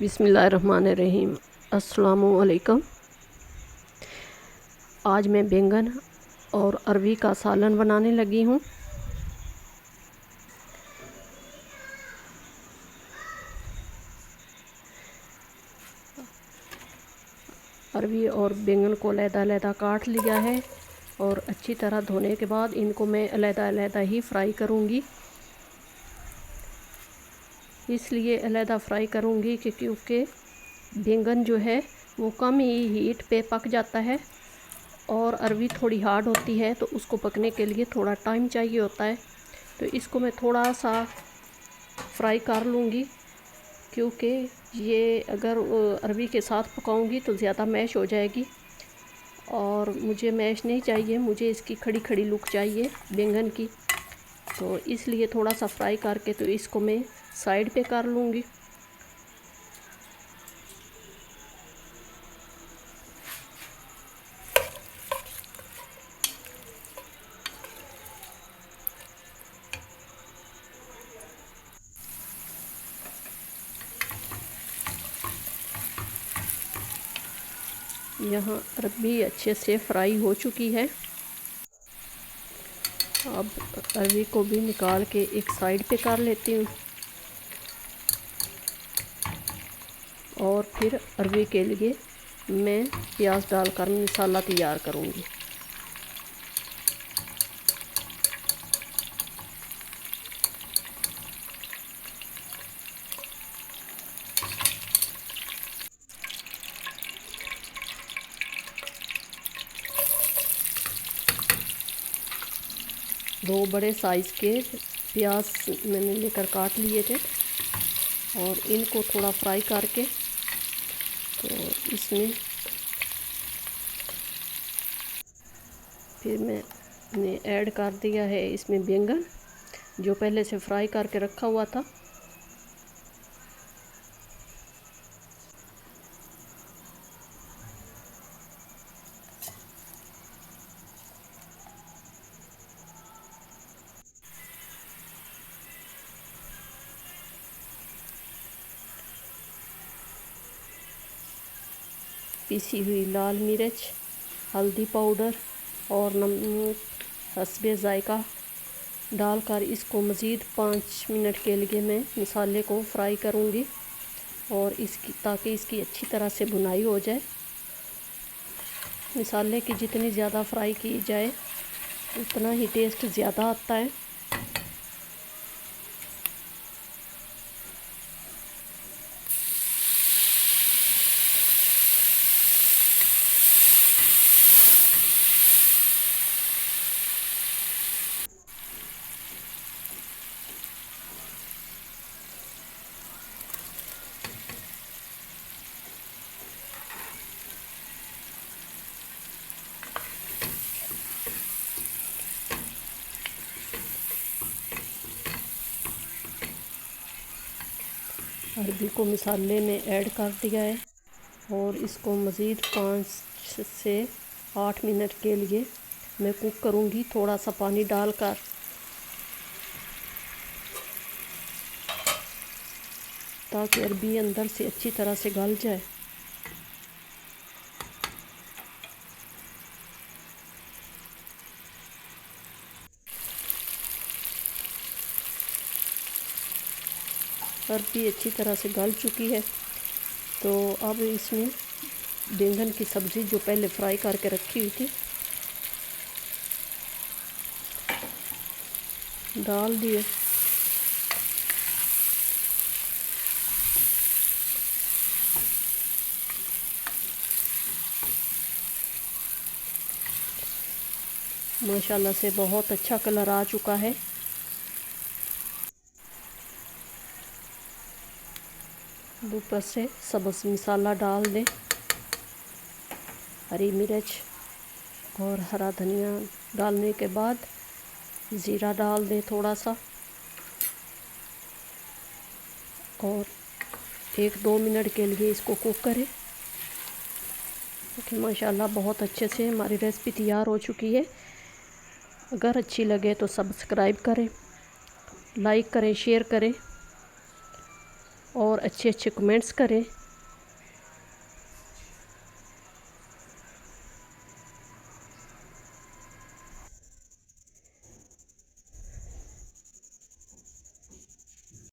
बिस्मिल्लाहिर्रहमानिर्रहीम। अस्सलामुअलैकुम। आज मैं बैंगन और अरवी का सालन बनाने लगी हूँ। अरवी और बैंगन को अलग-अलग काट लिया है और अच्छी तरह धोने के बाद इनको मैं अलग-अलग ही फ्राई करूँगी। इसलिए अलग फ्राई करूँगी क्योंकि बैंगन जो है वो कम ही हीट पे पक जाता है और अरवी थोड़ी हार्ड होती है, तो उसको पकने के लिए थोड़ा टाइम चाहिए होता है। तो इसको मैं थोड़ा सा फ्राई कर लूँगी क्योंकि ये अगर अरवी के साथ पकाऊँगी तो ज़्यादा मैश हो जाएगी और मुझे मैश नहीं चाहिए, मुझे इसकी खड़ी खड़ी लुक चाहिए बैंगन की। तो इसलिए थोड़ा सा फ्राई करके तो इसको मैं साइड पे कर लूँगी। यहाँ अरवी अच्छे से फ्राई हो चुकी है। अब अरवी को भी निकाल के एक साइड पे कर लेती हूँ और फिर अरवी के लिए मैं प्याज डालकर मसाला तैयार करूँगी। दो बड़े साइज़ के प्याज मैंने लेकर काट लिए थे और इनको थोड़ा फ्राई करके तो इसमें फिर मैंने ऐड कर दिया है इसमें बैंगन जो पहले से फ्राई करके रखा हुआ था। पीसी हुई लाल मिर्च, हल्दी पाउडर और नमक हस्बे ज़ायका डालकर इसको मज़ीद 5 मिनट के लिए मैं मसाले को फ्राई करूँगी और इसकी ताकि इसकी अच्छी तरह से भुनाई हो जाए। मसाले की जितनी ज़्यादा फ्राई की जाए उतना ही टेस्ट ज़्यादा आता है। अरबी को मसाले में ऐड कर दिया है और इसको मज़ीद 5 से 8 मिनट के लिए मैं कुक करूँगी थोड़ा सा पानी डालकर, ताकि अरबी अंदर से अच्छी तरह से गल जाए। अरबी अच्छी तरह से गल चुकी है तो अब इसमें बैंगन की सब्ज़ी जो पहले फ्राई करके रखी हुई थी डाल दिए। माशाल्लाह से बहुत अच्छा कलर आ चुका है। ऊपर से सब्ज़ मसाला डाल दें, हरी मिर्च और हरा धनिया डालने के बाद ज़ीरा डाल दें थोड़ा सा और 1-2 मिनट के लिए इसको कुक करें। क्योंकि माशाल्लाह बहुत अच्छे से हमारी रेसिपी तैयार हो चुकी है। अगर अच्छी लगे तो सब्सक्राइब करें, लाइक करें, शेयर करें। और अच्छे अच्छे कमेंट्स करें।